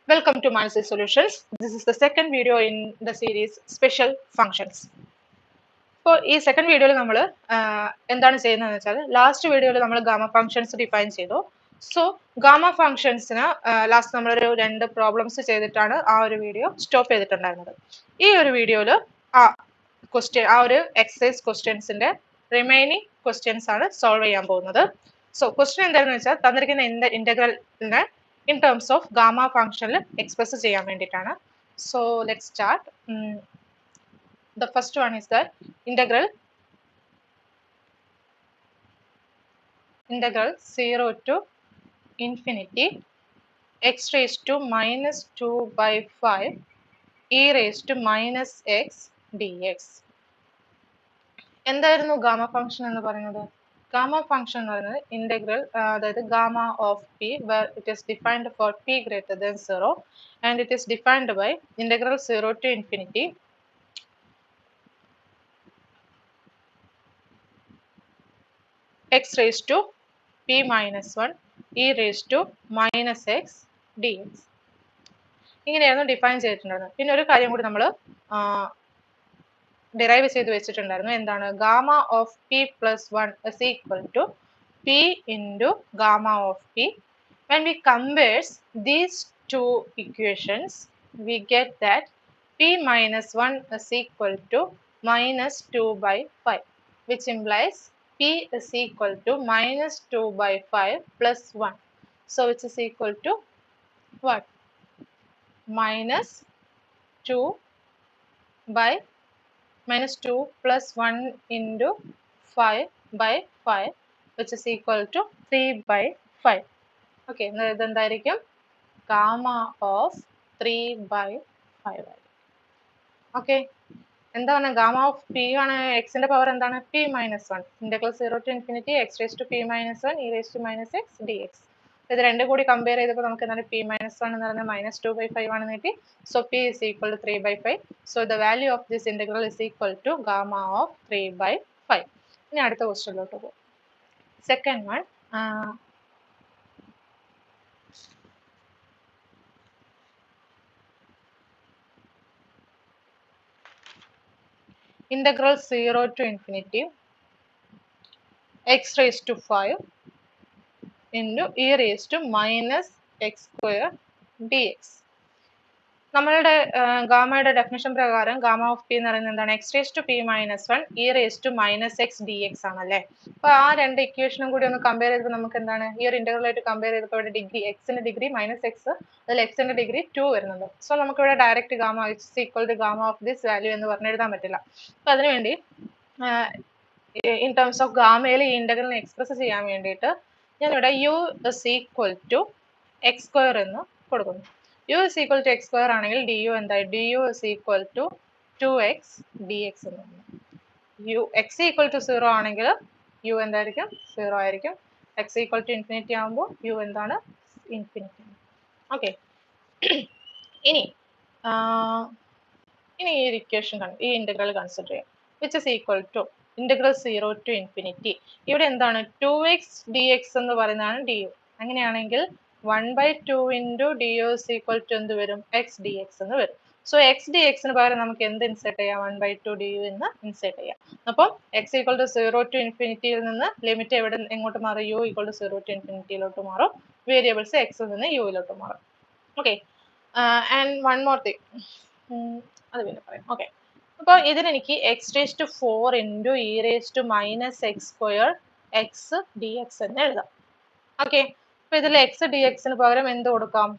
Welcome to Manasys Solutions. This is the second video in the series Special Functions. ഇപ്പോൾ ഈ second വീഡിയോയിൽ നമ്മൾ എന്താണ് ചെയ്യുന്നതെന്ന് വെച്ചാൽ ലാസ്റ്റ് വീഡിയോയിൽ നമ്മൾ ഗാമ ഫംഗ്ഷൻസ് ഡിഫൈൻ ചെയ്തു. സോ ഗാമ ഫംഗ്ഷൻസിന് ലാസ്റ്റ് നമ്മളൊരു 2 പ്രോബ്ലംസ് ചെയ്തിട്ടാണ് ആ ഒരു വീഡിയോ സ്റ്റോപ്പ് ചെയ്തിട്ടുണ്ടായിരുന്നത്. ഈ ഒരു വീഡിയോയിൽ ആ ഒരു എക്സസൈസ് ക്വസ്റ്റ്യൻസിന്റെ റിമൈനിങ് ക്വസ്റ്റ്യൻസ് ആണ് സോൾവ് ചെയ്യാൻ പോകുന്നത്. സോ ക്വസ്റ്റ്യൻ എന്താണെന്ന് വെച്ചാൽ തന്നിരിക്കുന്ന ഇന്റഗ്രലിനെ in terms of gamma function express ചെയ്യാൻ വേണ്ടിയിട്ടാണ്. So let's start. The first one is that integral 0 to infinity x raised to minus 2 by 5 e raised to minus x dx. എന്തായിരുന്നു gamma function എന്ന് പറയുന്നത്? Gamma function എന്ന് പറയുന്നത് integral അതായത് gamma of P where it is defined for p greater than 0 and it is defined by integral 0 to infinity x raised to p minus 1 e raised to minus x dx. ഇങ്ങനെയായിരുന്നു define ചെയ്തിട്ടുണ്ടായിരുന്നത്. പിന്നെ ഒരു കാര്യം കൂടി നമ്മൾ derive ചെയ്ത് വെച്ചിട്ടുണ്ടായിരുന്നു. എന്താണ്? Gamma of P plus 1 is equal to p into gamma of p. When we compare these two equations, we get that p minus 1 is equal to minus 2 by 5, which implies p is equal to minus 2 by 5 plus 1. So which is equal to what? Minus 2 by minus 2 plus 1 into 5 by 5, which is equal to 3 by 5. Okay, ഇതെന്തായിരിക്കും? Gamma of 3 by 5. Okay, എന്താണ് gamma of P ആണ്? എക്സിന്റെ power എന്താണ്? P minus 1 integral 0 to infinity x raised to p minus 1 e raised to minus x dx. ഇത് രണ്ടും കൂടി compare ചെയ്തപ്പോൾ നമുക്ക് എന്താണ്? p minus 1 എന്ന് പറയുന്നത് minus 2 by 5 ആണെന്ന് കിട്ടി. So p is equal to 3 by 5. So the value of this integral is equal to gamma of 3 by 5. ഇനി അടുത്ത ക്വസ്റ്റ്യനിലോട്ട് പോകും. Second one, integral 0 to infinity x raised to 5 into e raised to minus x square dx. നമ്മളുടെ ഗാമയുടെ definition പ്രകാരം gamma of P എന്ന് പറയുന്നത് എന്താണ്? X raise to P minus 1 e raise to minus x d x ആണല്ലേ. അപ്പൊ ആ രണ്ട് ഇക്വേഷനും കൂടി ഒന്ന് കമ്പയർ ചെയ്തപ്പോൾ നമുക്ക് എന്താണ്? ഈ ഒരു ഇന്റഗ്രലായിട്ട് കമ്പയർ ചെയ്തപ്പോൾ ഇവിടെ ഡിഗ്രി എക്സിന്റെ ഡിഗ്രി മൈനസ് എക്സ്, അതിൽ എക്സിന്റെ ഡിഗ്രി 2 വരുന്നുണ്ട്. സോ നമുക്ക് ഇവിടെ direct gamma is equal to gamma of this value എന്ന് പറഞ്ഞെഴുതാൻ പറ്റില്ല. അപ്പൊ അതിനുവേണ്ടി ഇൻ ടേംസ് ഓഫ് ഗാമയിൽ ഈ ഇന്റഗ്രലിനെ എക്സ്പ്രസ് ചെയ്യാൻ വേണ്ടിയിട്ട് ഞാനിവിടെ u is equal to x square എന്ന് കൊടുക്കുന്നു. u is equal to x square ആണെങ്കിൽ du എന്തായി? du is equal to 2x dx എന്ന് പറഞ്ഞു. x equal to 0 ആണെങ്കിൽ u എന്തായിരിക്കും? 0 ആയിരിക്കും. x equal to infinity ആകുമ്പോൾ u എന്താണ്? ഇൻഫിനിറ്റി. ഓക്കെ, ഇനി ഈ ഇക്വേഷൻ ഈ ഇന്റഗ്രൽ കൺസിഡർ ചെയ്യാം. Which is equal to integral 0 to infinity. ഇവിടെ എന്താണ്? 2x dx എന്ന് പറയുന്നതാണ് du. അങ്ങനെയാണെങ്കിൽ 1 by 2 into du is equal to എന്ത് വരും? x dx എന്ന് വരും. സോ x dx ന് പകരം നമുക്ക് എന്ത് ഇൻസേർട്ട് ചെയ്യാം? 1 by 2 du എന്ന് ഇൻസേർട്ട് ചെയ്യാം. അപ്പം x equal to 0 to infinity യിൽ നിന്ന് ലിമിറ്റ് എങ്ങോട്ട് മാറും? u equal to 0 to infinity യിലോട്ട് മാറും. വേരിയബിൾസ് x ൽ നിന്ന് u യിലോട്ട് മാറും. Okay, and one more thing, അത് പിന്നെ പറയാം. ഓക്കെ, അപ്പോൾ ഇതിനെനിക്ക് x raised to 4 into e raised to minus x square x dx എന്ന് എഴുതാം. ഓക്കെ, അപ്പൊ ഇതിൽ x dx ന് പകരം എന്ത് കൊടുക്കാം?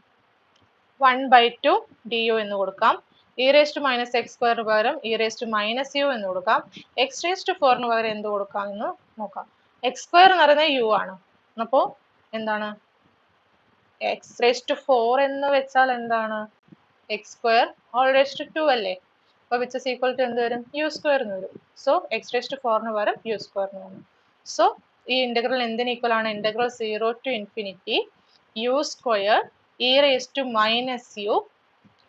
1 by 2 du എന്ന് കൊടുക്കാം. e raised to minus x square പകരം e raised to minus u എന്ന് കൊടുക്കാം. x raised to 4 ന് പകരം എന്ത് കൊടുക്കാം എന്ന് നോക്കാം. x square എന്ന് പറയുന്നത് u ആണ്. അപ്പോൾ എന്താണ്? x raised to 4 എന്ന് വെച്ചാൽ എന്താണ്? x square all raised to 2 അല്ലേ? അപ്പോൾ which is equal to എന്ത് വരും? u square എന്ന് വരും. സോ x raised to 4 ന് പകരം u square എന്ന് വരും. സോ ഈ ഇന്റഗ്രൽ എന്തിന് ഈക്വൽ ആണ്? Integral 0 to infinity u square e raised to minus u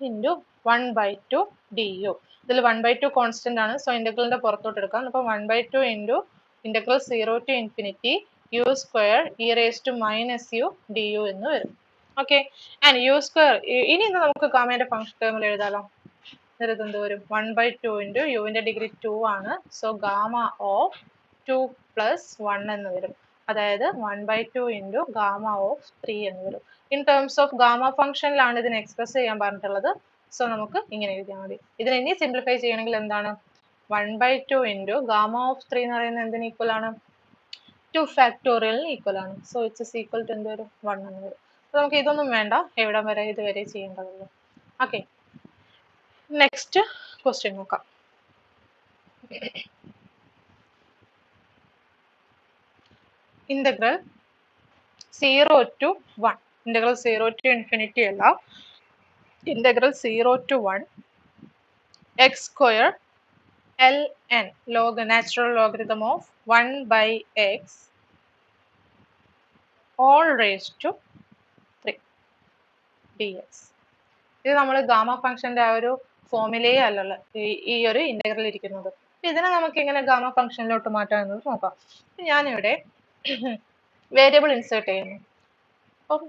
into 1 by 2 du. ഇതിൽ 1 by 2 കോൺസ്റ്റന്റ് ആണ്. സോ ഇന്റഗ്രലിന്റെ പുറത്തോട്ട് എടുക്കാം. അപ്പോൾ 1 by 2 into integral 0 to infinity u square e raised to minus u du എന്ന് വരും. ഓക്കെ. ആൻഡ് യു സ്ക്വയർ, ഇനി ഇത് നമുക്ക് ഗാമയുടെ ഫംഗ്ഷൻ ടേമിൽ എഴുതാലോ. എന്നിട്ട് എന്ത് വരും? 1/2 ഇൻറ്റു യുവിന്റെ ഡിഗ്രി 2 ആണ്. സോ ഗാമ ഓഫ് 2 പ്ലസ് 1 എന്ന് വരും. അതായത് 1/2 ഇൻറ്റു ഗാമ ഓഫ് 3 എന്ന് വരും. ഇൻ ടേംസ് ഓഫ് ഗാമ ഫംഗ്ഷനിലാണ് ഇതിനെ എക്സ്പ്രസ് ചെയ്യാൻ പറഞ്ഞിട്ടുള്ളത്. സോ നമുക്ക് ഇങ്ങനെ എഴുതിയാൽ മതി. ഇതിനെ ഇനി സിംപ്ലിഫൈ ചെയ്യണമെങ്കിൽ എന്താണ്? 1/2 ഇൻറ്റു ഗാമ ഓഫ് 3 എന്ന് പറയുന്നത് എന്തിന് ഈക്വൽ ആണ്? 2 ഫാക്ടോറിയലിന് ഈക്വൽ ആണ്. So it's is equal to എന്ത് വരും? 1 എന്ന് വരും. അപ്പോൾ നമുക്ക് ഇതൊന്നും വേണ്ട, എവിടം വരെ? ഇതുവരെ ചെയ്യേണ്ടതുള്ളൂ. ഓക്കെ, നെക്സ്റ്റ് ക്വസ്റ്റ്യൻ നോക്കാം. Integral 0 to 1, integral 0 to infinity അല്ല, integral 0 to 1 x square ln log natural logarithm of 1 by x all raised to 3 dx. ഇത് നമ്മൾ ഗാമ ഫംഗ്ഷന്റെ ആ ഒരു ഫോർമുലയെ അല്ലല്ലോ ഈ ഒരു ഇന്റഗ്രൽ ഇരിക്കുന്നത്. ഇതിനെ നമുക്ക് എങ്ങനെ ഗാമ ഫംഗ്ഷനിലോട്ട് മാറ്റാം എന്നത് നോക്കാം. ഞാനിവിടെ വേരിയബിൾ ഇൻസേർട്ട് ചെയ്യുന്നു. അപ്പം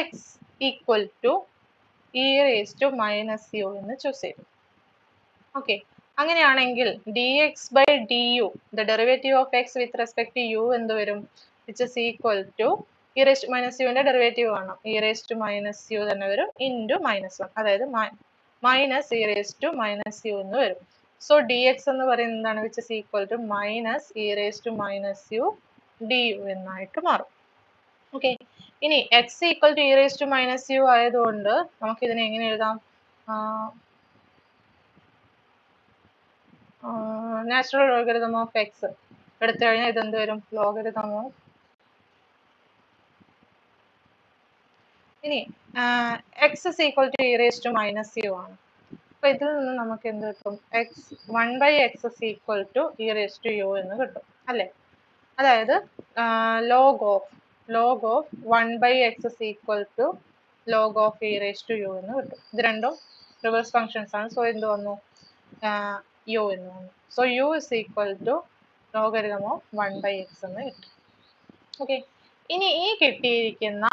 x equal to e raise to minus u എന്ന് ചൂസ് ചെയ്തു. ഓക്കെ, അങ്ങനെയാണെങ്കിൽ d x by d u, the derivative of x with respect to u എന്ത് വരും? Which is equal to e raise to minus യുവിന്റെ derivative കാണാം. E raise to minus u തന്നെ വരും into -1, അതായത് minus e raise to minus u എന്ന് വരും. So d x എന്ന് പറയുന്നത് എന്താണ്? Which is equal to minus e raise to minus u d u എന്നായിട്ട് മാറും. ഓക്കെ, ഇനി x equal to e raise to minus u ആയതുകൊണ്ട് നമുക്ക് ഇതിനെ എങ്ങനെ എഴുതാം? നാച്ചുറൽ ലോഗരിതം ഓഫ് എക്സ് എടുത്തു കഴിഞ്ഞാൽ ഇതെന്ത് വരും? ലോഗരിതം ഓഫ്, ഇനി x is equal to e raise to minus u ആണ്. അപ്പൊ ഇതിൽ നിന്ന് നമുക്ക് എന്ത് കിട്ടും? X 1/x is equal to e raise to u എന്ന് കിട്ടും അല്ലേ? അതായത് log of 1/x is equal to log of e raise to u എന്ന് കിട്ടും. ഇത് രണ്ടും റിവേഴ്സ് ഫംഗ്ഷൻസ് ആണ്. സോ എന്ത് വന്നു? യു എന്ന് വന്നു. So u is equal to logarithm of 1/x എന്ന് കിട്ടും. ഓക്കെ, ഇനി ഈ കിട്ടിയിരിക്കുന്ന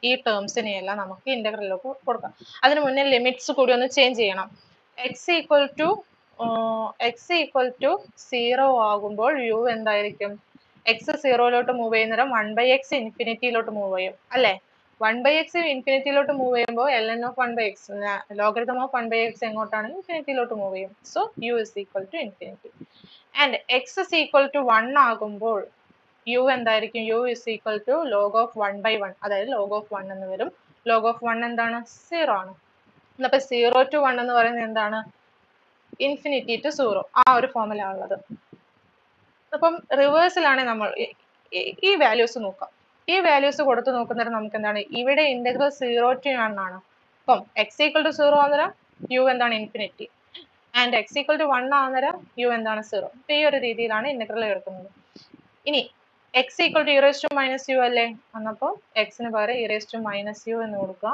ഈ ടേംസിനെയെല്ലാം നമുക്ക് ഇന്റഗ്രലിലേക്ക് കൊടുക്കാം. അതിന് മുന്നേ ലിമിറ്റ്സ് കൂടി ഒന്ന് ചേഞ്ച് ചെയ്യണം. എക്സ് ഈക്വൽ ടു 0 ആകുമ്പോൾ യു എന്തായിരിക്കും? എക്സ് 0 മൂവ് ചെയ്യുന്നേരം 1/x ഇൻഫിനിറ്റിയിലോട്ട് മൂവ് ചെയ്യും അല്ലേ? 1/x ഇൻഫിനിറ്റിയിലോട്ട് മൂവ് ചെയ്യുമ്പോൾ ln of 1/x, logarithm of 1/x എങ്ങോട്ടാണ്? ഇൻഫിനിറ്റിയിലോട്ട് മൂവ് ചെയ്യും. So u is equal to infinity. And x is equal to 1 ആകുമ്പോൾ യു എന്തായിരിക്കും? U is equal to log of 1/1, അതായത് ലോഗ് ഓഫ് 1 എന്ന് വരും. ലോഗ് ഓഫ് 1 എന്താണ്? 0 ആണ്. അപ്പൊ 0 to 1 എന്ന് പറയുന്നത് എന്താണ്? ഇൻഫിനിറ്റി ടു 0, ആ ഒരു ഫോമിലാണ് ഉള്ളത്. അപ്പം റിവേഴ്സിലാണ് നമ്മൾ ഈ വാല്യൂസ് നോക്കാം. ഈ വാല്യൂസ് കൊടുത്ത് നോക്കുന്നേരം നമുക്ക് എന്താണ്? ഇവിടെ ഇന്റഗ്രൽ 0 to 1 ആണ്. അപ്പം എക്സ് ഈക്വൽ ടു 0 ആകുന്നേരം യു എന്താണ്? Infinity. And x equal to 1 ആകുന്നേരം യു എന്താണ്? 0. ഈ ഒരു രീതിയിലാണ് ഇന്റഗ്രൽ എടുക്കുന്നത്. ഇനി x equal to e raise to minus u അല്ലേ? എന്നപ്പോൾ എക്സിന് പകരം e raise to minus u എന്ന് കൊടുക്കുക.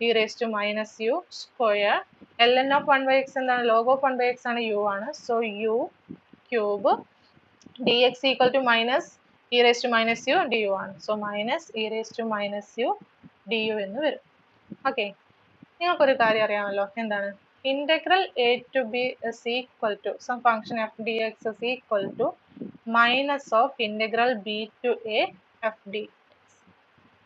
E raise to minus u square ln of 1/x എന്താണ്? ലോഗ് ഓഫ് 1/x ആണ്, യു ആണ്. So u cube d x equal to minus e raise to minus u d u ആണ്. So minus e raise to minus u d u എന്ന് വരും. Okay, നിങ്ങൾക്കൊരു കാര്യം അറിയാമല്ലോ, എന്താണ്? Integral a to b is equal to some function f d x is equal to minus of integral b to a f d.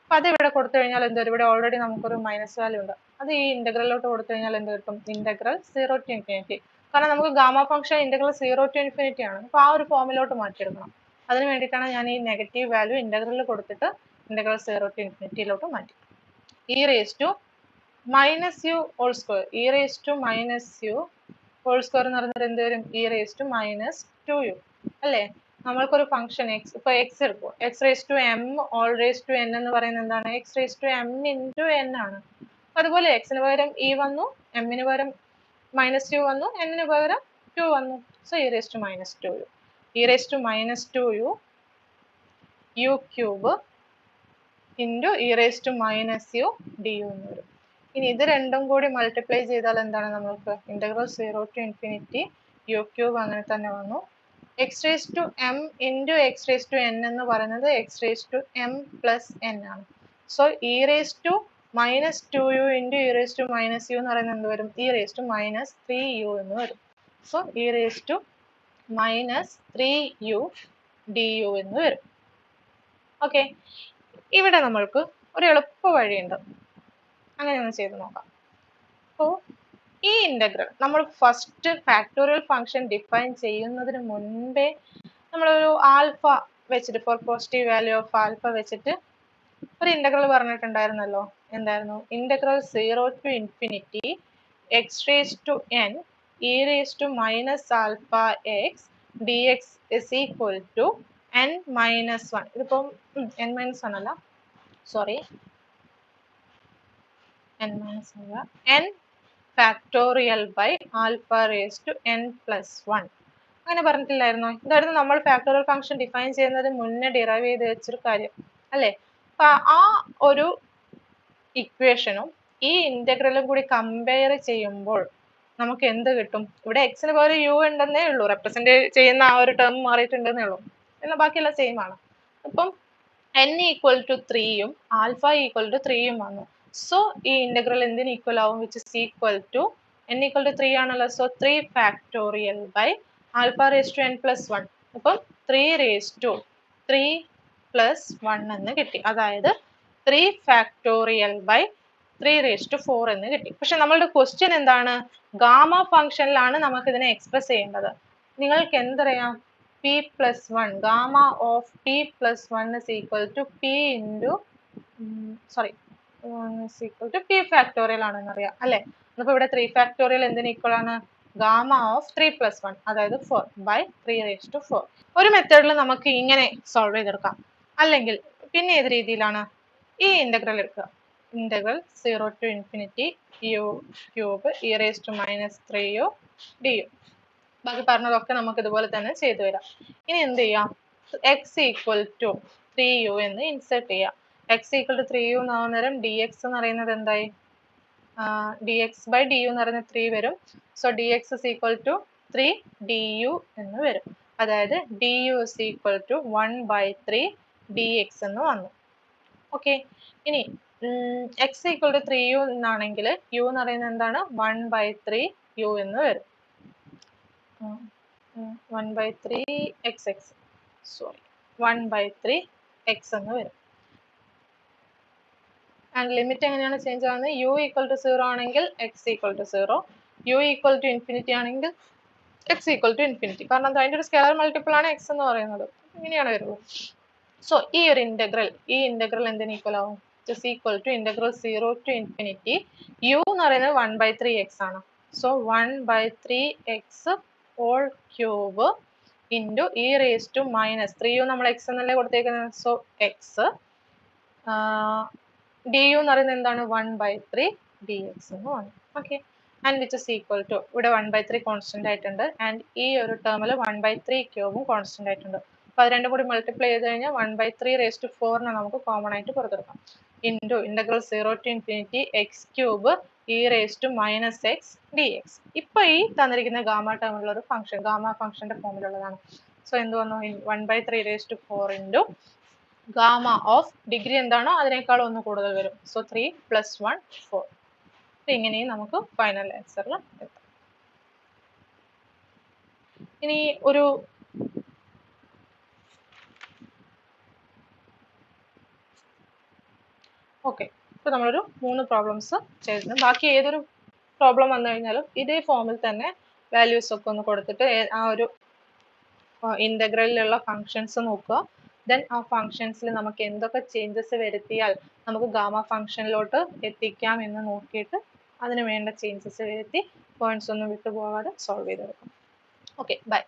അപ്പൊ അത് ഇവിടെ കൊടുത്തു കഴിഞ്ഞാൽ എന്ത് വരും? ഇവിടെ ഓൾറെഡി നമുക്കൊരു മൈനസ് വാല്യൂ ഉണ്ട്. അത് ഈ ഇന്റഗ്രലിലോട്ട് കൊടുത്തു കഴിഞ്ഞാൽ എന്ത് കിട്ടും? Integral 0 to infinity. കാരണം നമുക്ക് gamma function integral 0 to infinity ആണ്. അപ്പൊ ആ ഒരു ഫോമിലോട്ട് മാറ്റിയെടുക്കണം. അതിന് വേണ്ടിയിട്ടാണ് ഞാൻ ഈ നെഗറ്റീവ് വാല്യൂ ഇന്റഗ്രലിൽ കൊടുത്തിട്ട് ഇന്റഗ്രൽ 0 to ഇൻഫിനിറ്റിയിലോട്ട് മാറ്റി. E raise to minus u whole square, e raise to minus u whole square എന്ന് പറയുന്നത് എന്ത് വരും? E raise to minus 2u അല്ലേ? നമ്മൾക്കൊരു ഫംഗ്ഷൻ എക്സ്, ഇപ്പൊ എക്സ് എടുക്കും, x raise to m whole raise to n എന്ന് പറയുന്നത് എന്താണ്? X raise to m into n ആണ്. അതുപോലെ എക്സിന് പകരം ഇ വന്നു, എമ്മിന് പകരം മൈനസ് ടു വന്നു, എന്നിന് പകരം 2 വന്നു. So e raise to minus 2u, e raise to minus 2u u cube into e raise to minus u d u എന്ന് വരും. ഇനി ഇത് രണ്ടും കൂടി മൾട്ടിപ്ലൈ ചെയ്താൽ എന്താണ് നമ്മൾക്ക്? Integral 0 to infinity u cube അങ്ങനെ തന്നെ വന്നു. X raise to m into x raise to n എന്ന് പറയുന്നത് x raise to m plus n ആണ്. So e raise to minus 2u into e raise to minus u എന്ന് പറയുന്നത് എന്ത് വരും? E raise to minus 3u എന്ന് വരും. So e raise to minus 3u du എന്ന് വരും. ഓക്കെ, ഇവിടെ നമ്മൾക്ക് ഒരു എളുപ്പ വഴിയുണ്ട്, അങ്ങനെ ഒന്ന് ചെയ്ത് നോക്കാം. അപ്പോൾ ഈ ഇന്റഗ്രൽ നമ്മൾ ഫസ്റ്റ് ഫാക്ടോറിയൽ ഫംഗ്ഷൻ ഡിഫൈൻ ചെയ്യുന്നതിന് മുൻപേ നമ്മളൊരു ആൽഫ വെച്ചിട്ട്, for positive value of alpha വെച്ചിട്ട് ഒരു ഇന്റഗ്രൽ പറഞ്ഞിട്ടുണ്ടായിരുന്നല്ലോ. എന്തായിരുന്നു? Integral 0 to infinity x raise to n e raise to minus alpha x d x is equal to n minus 1. ഇതിപ്പം n minus 1 അല്ല, സോറി, എൻ മൈനസ് അല്ല, n factorial by alpha raise to n plus 1 അങ്ങനെ പറഞ്ഞിട്ടില്ലായിരുന്നോ? ഇതായിരുന്നു നമ്മൾ factorial function define ചെയ്യുന്നതിന് മുന്നേ derive ചെയ്ത് വെച്ചൊരു കാര്യം അല്ലേ? അപ്പൊ ആ ഒരു ഇക്വേഷനും ഈ ഇന്റഗ്രലും കൂടി കമ്പയർ ചെയ്യുമ്പോൾ നമുക്ക് എന്ത് കിട്ടും? ഇവിടെ എക്സിന് പകരം യു ഉണ്ടെന്നേ ഉള്ളൂ, റെപ്രസെന്റ് ചെയ്യുന്ന ആ ഒരു ടേം മാറിയിട്ടുണ്ടെന്നേ ഉള്ളൂ, എന്നാൽ ബാക്കിയെല്ലാം സെയിം ആണ്. അപ്പം n ഈക്വൽ ടു 3യും ആൽഫ ഈക്വൽ ടു 3യും വന്നു. സോ ഈ ഇന്റഗ്രൽ എന്തിന് ഈക്വൽ ആവും? Which is equal to n equal to 3 ആണല്ലോ, so 3 factorial by alpha raise to n plus 1. അപ്പം 3 റേസ് ടു 3 പ്ലസ് 1 എന്ന് കിട്ടി. അതായത് 3 ഫാക്ടോറിയൽ ബൈ 3 റേസ് ടു 4 എന്ന് കിട്ടി. പക്ഷെ നമ്മളുടെ ക്വസ്റ്റ്യൻ എന്താണ്? ഗാമ ഫംഗ്ഷനിലാണ് നമുക്ക് ഇതിനെ എക്സ്പ്രസ് ചെയ്യേണ്ടത്. നിങ്ങൾക്ക് എന്തറിയാം? p plus 1, gamma of p plus 1 is equal to p into, sorry, 1 is equal to p factorial ആണെന്നറിയാം അല്ലേ? അപ്പോൾ ഇവിടെ 3 factorial എന്തിന് ഈക്വൽ ആണ്? ഗാമ ഓഫ് 3 പ്ലസ് 1, അതായത് 4 ബൈ 3 റേസ് ടു 4. ഒരു മെത്തേഡിൽ നമുക്ക് ഇങ്ങനെ സോൾവ് ചെയ്തെടുക്കാം. അല്ലെങ്കിൽ പിന്നെ ഏത് രീതിയിലാണ്? ഈ ഇന്റഗ്രൽ എടുക്കുക, integral 0 to infinity u cube e raise to minus 3u du. ബാക്കി പറഞ്ഞതൊക്കെ നമുക്ക് ഇതുപോലെ തന്നെ ചെയ്തു വരാം. ഇനി എന്ത് ചെയ്യാം? എക്സ് ഈക്വൽ ടു 3u എന്ന് ഇൻസെർട്ട് ചെയ്യാം. എക്സ് ഈക്വൽ ടു 3u എന്നാവുന്ന നേരം ഡി എക്സ് എന്ന് പറയുന്നത് എന്തായി? D x by d u എന്ന് പറയുന്നത് 3 വരും. So d x is equal to 3 d u എന്ന് വരും. അതായത് d u is equal to 1 by 3 d x എന്ന് വന്നു. ഓക്കെ, ഇനി എക്സ് ഈക്വൽ ടു 3u എന്നാണെങ്കിൽ യു എന്ന് പറയുന്നത് എന്താണ്? 1 ബൈ 3 യു എന്ന് വരും. 1 by 3 xx, sorry, 1 by 3 x എന്ന് വരും. ആൻഡ് ലിമിറ്റ് എങ്ങനെയാണ് ചേഞ്ച് ആവുന്നത്? യു ഈക്വൽ ടു 0 ആണെങ്കിൽ x equal to 0, u equal to infinity ആണെങ്കിൽ എക്സ് ഈക്വൽ ടു ഇൻഫിനിറ്റി. കാരണം അതിൻ്റെ ഒരു സ്കെയിലർ മൾട്ടിപ്പിൾ ആണ് എക്സ് എന്ന് പറയുന്നത്. ഇങ്ങനെയാണ് വരുന്നത്. സോ ഈ ഒരു ഇന്റഗ്രൽ എന്തിന് ഈക്വൽ ആവും? It is equal to integral 0 to infinity u എന്ന് പറയുന്നത് 1 by 3 x ആണ്. So 1 by 3 x whole cube into e raise to minus 3u നമ്മൾ എക്സ് എന്നല്ലേ കൊടുത്തേക്കുന്നത്. സോ എക്സ് ഡി യു എന്ന് പറയുന്നത് എന്താണ്? 1 by 3 ഡി എക്സ് എന്ന് വന്നു. Okay, and which is equal to ഇവിടെ 1 by 3 കോൺസ്റ്റന്റ് ആയിട്ടുണ്ട്, ആൻഡ് ഈ ഒരു ടേമിൽ 1 by 3 ക്യൂബും കോൺസ്റ്റന്റ് ആയിട്ടുണ്ട്. അപ്പോൾ അത് രണ്ടും കൂടി മൾട്ടിപ്ലൈ ചെയ്ത് കഴിഞ്ഞാൽ 1 by 3 റേസ് ടു 4 നമുക്ക് കോമൺ ആയിട്ട് പുറത്തെടുക്കാം. Into integral 0 to infinity x cube e raise to minus x d x. ഇപ്പൊ ഈ തന്നിരിക്കുന്ന ഗാമ ടേമിലുള്ള ഒരു ഫംഗ്ഷൻ ഗാമ ഫംഗ്ഷന്റെ ഫോമിലുള്ളതാണ്. സോ എന്ത് വന്നു? 1 by 3 raise to 4 into gamma of degree എന്താണോ അതിനേക്കാൾ ഒന്ന് കൂടുതൽ വരും. സോ 3 പ്ലസ് 1 4. അപ്പൊ ഇങ്ങനെയും നമുക്ക് ഫൈനൽ ആൻസറിൽ എത്താം. ഇനി ഒരു ഓക്കെ, ഇപ്പൊ നമ്മളൊരു 3 പ്രോബ്ലംസ് ചെയ്തിട്ടുണ്ട്. ബാക്കി ഏതൊരു പ്രോബ്ലം വന്നു കഴിഞ്ഞാലും ഇതേ ഫോമിൽ തന്നെ വാല്യൂസ് ഒക്കെ ഒന്ന് കൊടുത്തിട്ട് ആ ഒരു ഇന്റഗ്രലിലുള്ള ഫങ്ഷൻസ് നോക്കുക. ദെൻ ആ ഫങ്ഷൻസിൽ നമുക്ക് എന്തൊക്കെ ചേഞ്ചസ് വരുത്തിയാൽ നമുക്ക് ഗാമ ഫങ്ഷനിലോട്ട് എത്തിക്കാം എന്ന് നോക്കിയിട്ട് അതിന് വേണ്ട ചേഞ്ചസ് വരുത്തി പോയിന്റ്സ് ഒന്നും വിട്ടുപോകാതെ സോൾവ് ചെയ്തെടുക്കാം. Okay, by.